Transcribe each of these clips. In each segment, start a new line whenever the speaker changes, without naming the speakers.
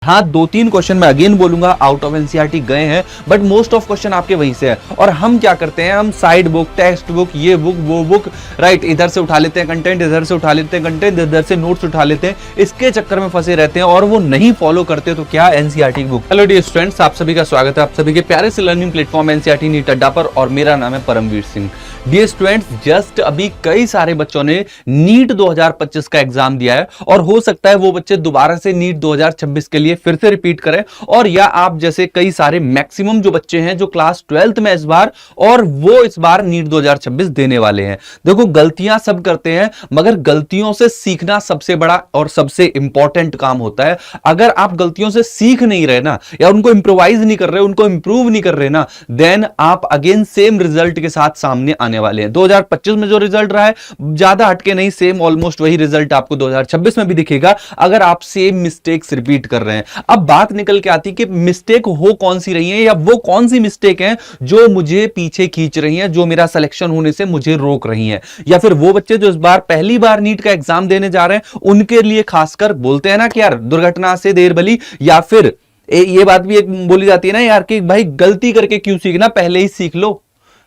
हाँ, 2-3 क्वेश्चन मैं अगेन बोलूंगा आउट ऑफ एनसीईआरटी गए हैं, बट मोस्ट ऑफ क्वेश्चन आपके वहीं से है। और हम क्या करते हैं, हम साइड बुक, टेक्स्ट बुक, ये बुक, वो बुक, राइट, इधर से उठा लेते हैं कंटेंट, इधर से उठा लेते हैं कंटेंट, इधर से नोट्स उठा लेते हैं, इसके चक्कर में फंसे रहते हैं और वो नहीं फॉलो करते। तो क्या NCERT book. Hello dear students, आप सभी का स्वागत है आप सभी के प्यारे से लर्निंग प्लेटफॉर्म एनसीईआरटी नीट अड्डा पर, और मेरा नाम है Paramveer Singh. Dear students, just अभी कई सारे बच्चों ने नीट 2025 का एग्जाम दिया है और हो सकता है वो बच्चे दोबारा से नीट 2026 के लिए फिर से रिपीट करें, और या आप जैसे कई सारे मैक्सिमम जो बच्चे हैं जो क्लास 12th में इस बार, और वो इस बार नीट 2026 देने वाले हैं। देखो, गलतियां सब करते हैं, मगर गलतियों से सीखना सबसे बड़ा और सबसे इंपॉर्टेंट काम होता है। अगर आप गलतियों से सीख नहीं रहे ना, या उनको इंप्रोवाइज नहीं कर रहे, उनको इंप्रूव नहीं कर रहे ना, देन आप अगेन सेम रिजल्ट के साथ सामने आने वाले हैं। 2025 में जो रिजल्ट रहा है ज्यादा हटके नहीं, सेम ऑलमोस्ट वही रिजल्ट आपको 2026 में भी दिखेगा अगर आप सेम मिस्टेक्स रिपीट कर रहे हैं। अब बात निकल के आती कि मिस्टेक हो कौन सी रही है, या वो कौन सी मिस्टेक है जो मुझे पीछे खींच रही है, जो मेरा सिलेक्शन होने से मुझे रोक रही है, या फिर वो बच्चे जो इस बार पहली बार नीट का एग्जाम देने जा रहे हैं उनके लिए खासकर बोलते हैं ना कि यार दुर्घटना से देर भली, या फिर ये बात भी एक बोली जाती है ना यार कि भाई गलती करके क्यों सीखना, पहले ही सीख लो,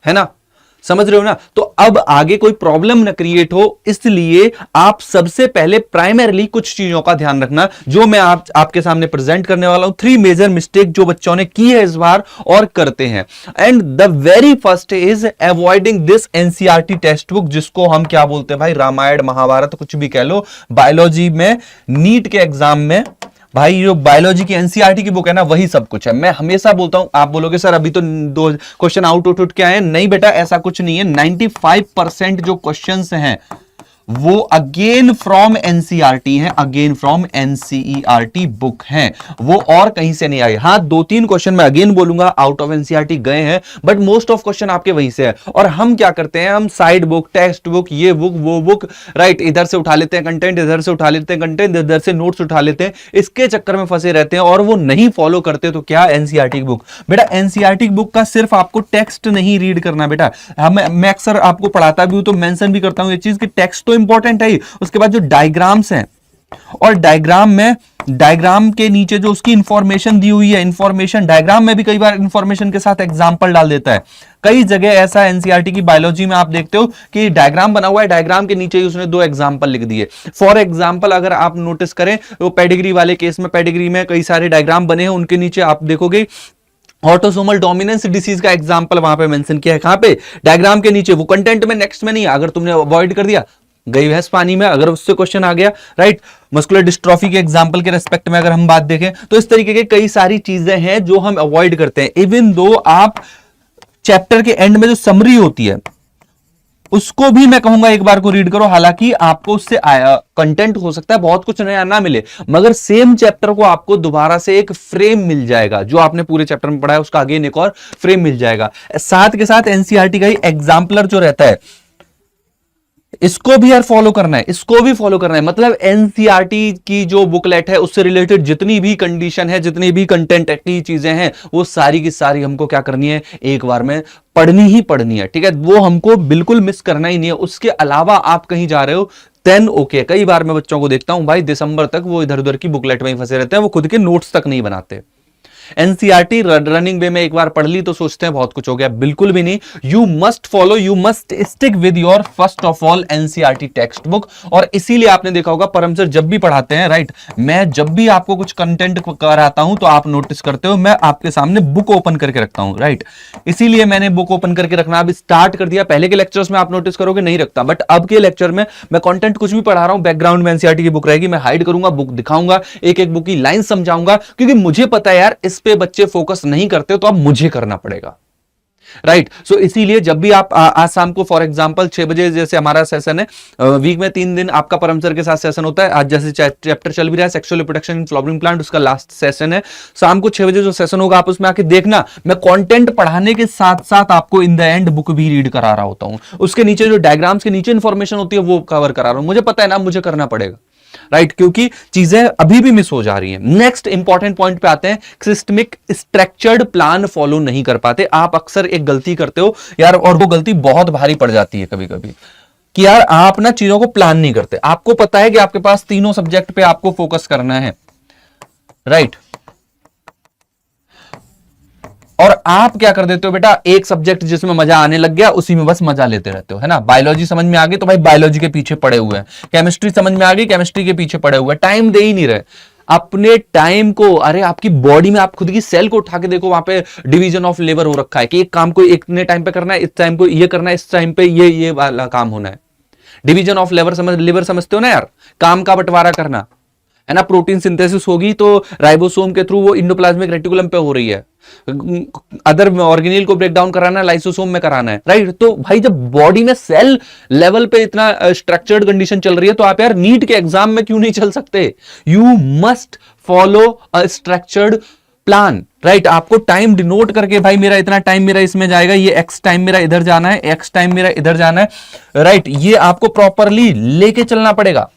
है ना, समझ रहे हो ना। तो अब आगे कोई प्रॉब्लम न क्रिएट हो, इसलिए आप सबसे पहले प्राइमरीली कुछ चीजों का ध्यान रखना जो मैं आपके सामने प्रेजेंट करने वाला हूं। 3 मेजर मिस्टेक जो बच्चों ने की है इस बार और करते हैं। And the very first is avoiding this NCERT text book, जिसको हम क्या बोलते हैं भाई, रामायण महाभारत कुछ भी कह लो। बायोलॉजी में नीट के एग्जाम में भाई जो बायोलॉजी की एनसीईआरटी की बुक है ना, वही सब कुछ है। मैं हमेशा बोलता हूं, आप बोलोगे सर अभी तो 2 क्वेश्चन आउट उठ के आए। नहीं बेटा, ऐसा कुछ नहीं है। 95% जो क्वेश्चंस हैं वो अगेन फ्रॉम एनसीईआरटी है, अगेन फ्रॉम एनसीईआरटी बुक है, वो और कहीं से नहीं आए। हाँ, 2-3 क्वेश्चन मैं अगेन बोलूंगा आउट ऑफ एनसीईआरटी गए हैं, बट मोस्ट ऑफ क्वेश्चन आपके वहीं से है। और हम क्या करते हैं, हम साइड बुक, टेक्स्ट बुक, ये बुक, वो बुक, राइट, इधर से उठा लेते हैं कंटेंट, इधर से उठा लेते हैं कंटेंट, इधर से नोट्स उठा लेते हैं, इसके चक्कर में फंसे रहते हैं और वो नहीं फॉलो करते। तो क्या एनसीईआरटी बुक। बेटा, एनसीईआरटी बुक का सिर्फ आपको टेक्स्ट नहीं रीड करना बेटा, मैं अक्सर आपको पढ़ाता भी हूं तो मेंशन भी करता हूं ये चीज कि टेक्स्ट इंपॉर्टेंट है, उसके बाद जो डायग्राम्स हैं, और डायग्राम के नीचे जो उसकी इंफॉर्मेशन दी हुई है, इंफॉर्मेशन डायग्राम में भी कई बार इंफॉर्मेशन के साथ एग्जांपल डाल देता है। कई जगह ऐसा एनसीईआरटी की बायोलॉजी में आप देखते हो कि डायग्राम बना हुआ है, डायग्राम के नीचे ही उसने 2 एग्जांपल लिख दिए। फॉर एग्जांपल अगर आप नोटिस करें तो पेडिग्री वाले केस में, पेडिग्री में कई सारे डायग्राम बने हैं, उनके नीचे आप देखोगे ऑटोसोमल डोमिनेंस डिसीज का एग्जांपल वहां पे मेंशन किया है। कहां पे? डायग्राम के नीचे। वो कंटेंट में, नेक्स्ट में नहीं। अगर तुमने अवॉइड कर दिया, गई भैंस पानी में, अगर उससे क्वेश्चन आ गया, राइट। मस्कुलर डिस्ट्रॉफी के एग्जांपल के रेस्पेक्ट में अगर हम बात देखें तो इस तरीके के कई सारी चीजें हैं जो हम अवॉइड करते हैं। इवन दो आप चैप्टर के एंड में जो समरी होती है उसको भी मैं कहूंगा एक बार को रीड करो। हालांकि आपको उससे कंटेंट हो सकता है बहुत कुछ नया ना मिले, मगर सेम चैप्टर को आपको दोबारा से एक फ्रेम मिल जाएगा। जो आपने पूरे चैप्टर में पढ़ा है उसका अगेन एक और फ्रेम मिल जाएगा। साथ के साथ एनसीईआरटी का ही एग्जाम्पलर जो रहता है, इसको भी यार फॉलो करना है, इसको भी फॉलो करना है। मतलब एनसीईआरटी की जो बुकलेट है उससे रिलेटेड जितनी भी कंडीशन है, जितनी भी कंटेंट की चीजें हैं, वो सारी की सारी हमको क्या करनी है, एक बार में पढ़नी ही पढ़नी है। ठीक है, वो हमको बिल्कुल मिस करना ही नहीं है। उसके अलावा आप कहीं जा रहे हो देन ओके। कई बार मैं बच्चों को देखता हूं भाई दिसंबर तक वो इधर उधर की बुकलेट में ही फंसे रहते हैं, वो खुद के नोट्स तक नहीं बनाते। एनसीईआरटी रनिंग वे में एक बार पढ़ ली तो सोचते हैं बहुत कुछ हो गया, बिल्कुल भी नहीं। You must follow, you must stick with your first of all NCERT text book. और इसीलिए आपने देखा होगा परम सर जब भी पढ़ाते हैं, राइट, मैं जब भी आपको कुछ कंटेंट कराता हूं तो आप नोटिस करते हो मैं आपके सामने बुक ओपन करके रखता हूं, राइट। इसीलिए मैंने बुक ओपन करके रखना अब स्टार्ट कर दिया। पहले के लेक्चर्स में आप नोटिस करोगे नहीं रखता, बट अब के लेक्चर में मैं कंटेंट कुछ भी पढ़ा रहा हूं, बैकग्राउंड में एनसीईआरटी की बुक रहेगी, मैं हाइड करूंगा, बुक दिखाऊंगा, एक एक बुक की लाइन समझाऊंगा, क्योंकि मुझे पता है यार इस पे बच्चे फोकस नहीं करते तो अब मुझे करना पड़ेगा, राइट। सो इसीलिए जब भी आप आज शाम को फॉर एग्जांपल 6 बजे जैसे हमारा सेशन है, वीक में 3 दिन आपका परम सर के साथ सेशन होता है। आज जैसे चैप्टर चल भी रहा है sexual reproduction in flowering plant, उसका लास्ट सेशन है। शाम को 6 बजे जो सेशन होगा आप उसमें आके देखना, मैं कंटेंट पढ़ाने के साथ साथ आपको इन द एंड बुक भी रीड करा रहा होता हूं। उसके नीचे जो डायग्राम्स के नीचे इंफॉर्मेशन होती है वो कवर करा रहा हूं। मुझे पता है ना, मुझे करना पड़ेगा, राइट, क्योंकि चीजें अभी भी मिस हो जा रही हैं। नेक्स्ट इंपॉर्टेंट पॉइंट पे आते हैं, सिस्टमिक स्ट्रक्चर्ड प्लान फॉलो नहीं कर पाते। आप अक्सर एक गलती करते हो यार, और वो गलती बहुत भारी पड़ जाती है कभी कभी, कि यार आप ना चीजों को प्लान नहीं करते। आपको पता है कि आपके पास तीनों सब्जेक्ट पे आपको फोकस करना है, राइट, आप क्या कर देते हो बेटा, एक सब्जेक्ट जिसमें मजा आने लग गया उसी में बस मजा लेते रहते हो, है ना। बायोलॉजी समझ में आ गई तो भाई बायोलॉजी के पीछे पड़े हुए हैं, केमिस्ट्री समझ में आ गई, केमिस्ट्री के पीछे पड़े हुए हैं, टाइम दे ही नहीं रहे अपने टाइम को। अरे आपकी बॉडी में आप खुद की सेल को उठा के देखो, वहां पे डिवीजन ऑफ लेबर हो रखा है कि एक काम को इतने टाइम पे करना है, इस टाइम को ये करना है, इस टाइम पे ये वाला काम होना है। डिवीजन ऑफ लेबर समझते हो ना यार, काम का बंटवारा करना, है ना। प्रोटीन सिंथेसिस होगी तो राइबोसोम के थ्रू वो इंडोप्लाज्मिक रेटिकुलम पे हो रही है, अदर ऑर्गेनेल को ब्रेक डाउन कराना है, लाइसोसोम में कराना है, राइट। तो भाई जब बॉडी में सेल लेवल पे इतना स्ट्रक्चर्ड कंडीशन चल रही है तो आप यार नीट के एग्जाम में क्यों नहीं चल सकते। You must follow a structured plan, right. आपको टाइम डिनोट करके, भाई मेरा इतना टाइम मेरा इसमें जाएगा, ये एक्स टाइम मेरा इधर जाना है, एक्स टाइम मेरा इधर जाना है, राइट। ये आपको प्रॉपरली लेके चलना पड़ेगा।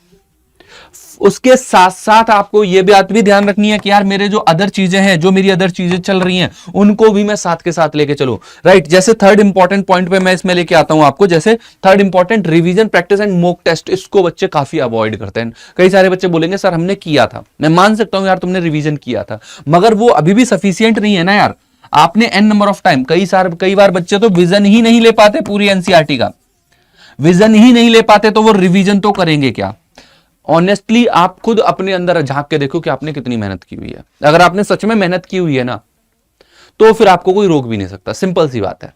उसके साथ साथ आपको यह बात भी ध्यान रखनी है कि यार मेरे जो अदर चीजें हैं, जो मेरी अदर चीजें चल रही हैं, उनको भी मैं साथ के साथ लेके चलूं, राइट। जैसे थर्ड इंपॉर्टेंट पॉइंट पे मैं इसमें लेके आता हूं आपको, जैसे third important revision practice and mock test. इसको बच्चे काफी अवॉइड करते हैं। कई सारे बच्चे बोलेंगे सर हमने किया था, मैं मान सकता हूं यार तुमने रिवीजन किया था, मगर वो अभी भी सफिशियंट नहीं है ना यार। आपने एन नंबर ऑफ टाइम, कई बार बच्चे तो विजन ही नहीं ले पाते, पूरी एनसीईआरटी का विजन ही नहीं ले पाते, तो वो रिवीजन तो करेंगे क्या। ऑनेस्टली आप खुद अपने अंदर झांक के देखो कि आपने कितनी मेहनत की हुई है। अगर आपने सच में मेहनत की हुई है ना, तो फिर आपको कोई रोक भी नहीं सकता, सिंपल सी बात है।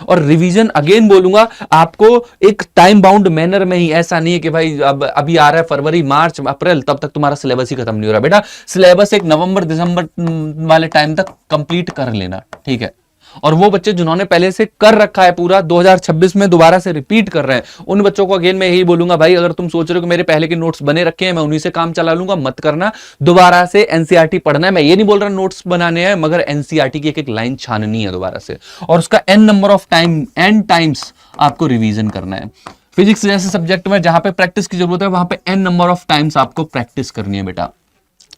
और रिवीजन अगेन बोलूंगा आपको एक टाइम बाउंड मैनर में ही, ऐसा नहीं है कि भाई अब अभी आ रहा है फरवरी मार्च अप्रैल, तब तक तुम्हारा सिलेबस ही खत्म नहीं हो रहा। बेटा सिलेबस एक नवंबर दिसंबर वाले टाइम तक कंप्लीट कर लेना, ठीक है। और वो बच्चे जिन्होंने पहले से कर रखा है पूरा, 2026 में दोबारा से रिपीट कर रहे हैं, उन बच्चों को अगेन मैं यही बोलूंगा, भाई अगर तुम सोच रहे हो कि मेरे पहले के नोट्स बने रखे हैं मैं उन्हीं से काम चला लूंगा, मत करना। दोबारा से एनसीईआरटी पढ़ना है। मैं ये नहीं बोल रहा नोट्स बनाने हैं, मगर एनसीईआरटी की एक एक लाइन छाननी है दोबारा से, और उसका n number of time, n times आपको रिवीजन करना है। फिजिक्स जैसे सब्जेक्ट में जहां पे प्रैक्टिस की जरूरत है, वहां पे एन नंबर ऑफ टाइम्स आपको प्रैक्टिस करनी है बेटा।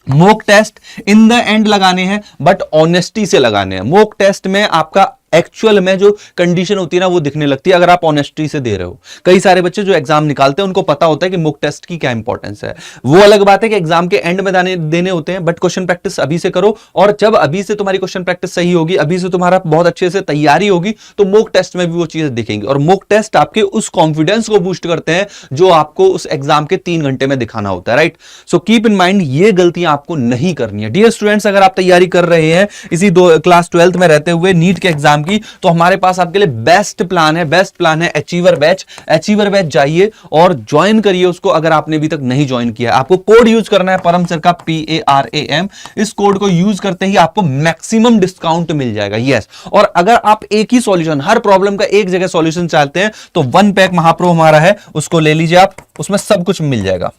Mock test in the end लगाने हैं, बट ऑनेस्टी से लगाने हैं। मॉक टेस्ट में आपका एक्चुअल में जो कंडीशन होती है ना वो दिखने लगती है, अगर आप ऑनेस्टी से दे रहे हो। कई सारे बच्चे जो एग्जाम निकालते हैं उनको पता होता है कि मॉक टेस्ट की क्या इंपॉर्टेंस है। वो अलग बात है कि एग्जाम के एंड में देने होते हैं, बट क्वेश्चन प्रैक्टिस अभी से करो। और जब अभी से तुम्हारी क्वेश्चन प्रैक्टिस सही होगी, अभी से तुम्हारा बहुत अच्छे से तैयारी होगी, तो मॉक टेस्ट में भी वो चीजें दिखेंगी। और मॉक टेस्ट आपके उस कॉन्फिडेंस को बूस्ट करते हैं जो आपको उस एग्जाम के 3 घंटे में दिखाना होता है, right. So keep in mind, ये गलतियां आपको नहीं करनी है। डियर स्टूडेंट्स, अगर आप तैयारी कर रहे हैं इसी क्लास 12th में रहते हुए नीट के एग्जाम की, तो हमारे पास आपके लिए बेस्ट प्लान है अचीवर बैच। अचीवर बैच जाइए और ज्वाइन करिए उसको, अगर आपने अभी तक नहीं ज्वाइन किया है। आपको कोड यूज करना है परम सर का, PARAM। इस कोड को यूज करते ही आपको मैक्सिमम डिस्काउंट मिल जाएगा, यस। और अगर आप एक ही सॉल्यूशन, हर प्रॉब्लम का एक जगह सॉल्यूशन चाहते हैं, तो 1 पैक महाप्रो हमारा है, उसको ले लीजिए आप, उसमें सब कुछ मिल जाएगा।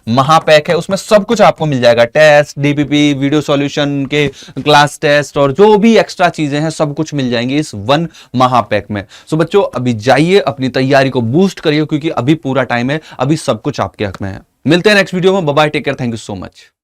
महापैक है, उसमें सब कुछ आपको मिल जाएगा, टेस्ट, DPP, वीडियो सॉल्यूशन के क्लास टेस्ट, और जो भी एक्स्ट्रा चीजें हैं सब कुछ मिल जाएंगी इस 1 महापैक में। सो बच्चों अभी जाइए अपनी तैयारी को बूस्ट करिए, क्योंकि अभी पूरा टाइम है, अभी सब कुछ आपके हक में है। मिलते हैं नेक्स्ट वीडियो में, bye bye, take care, thank you so much.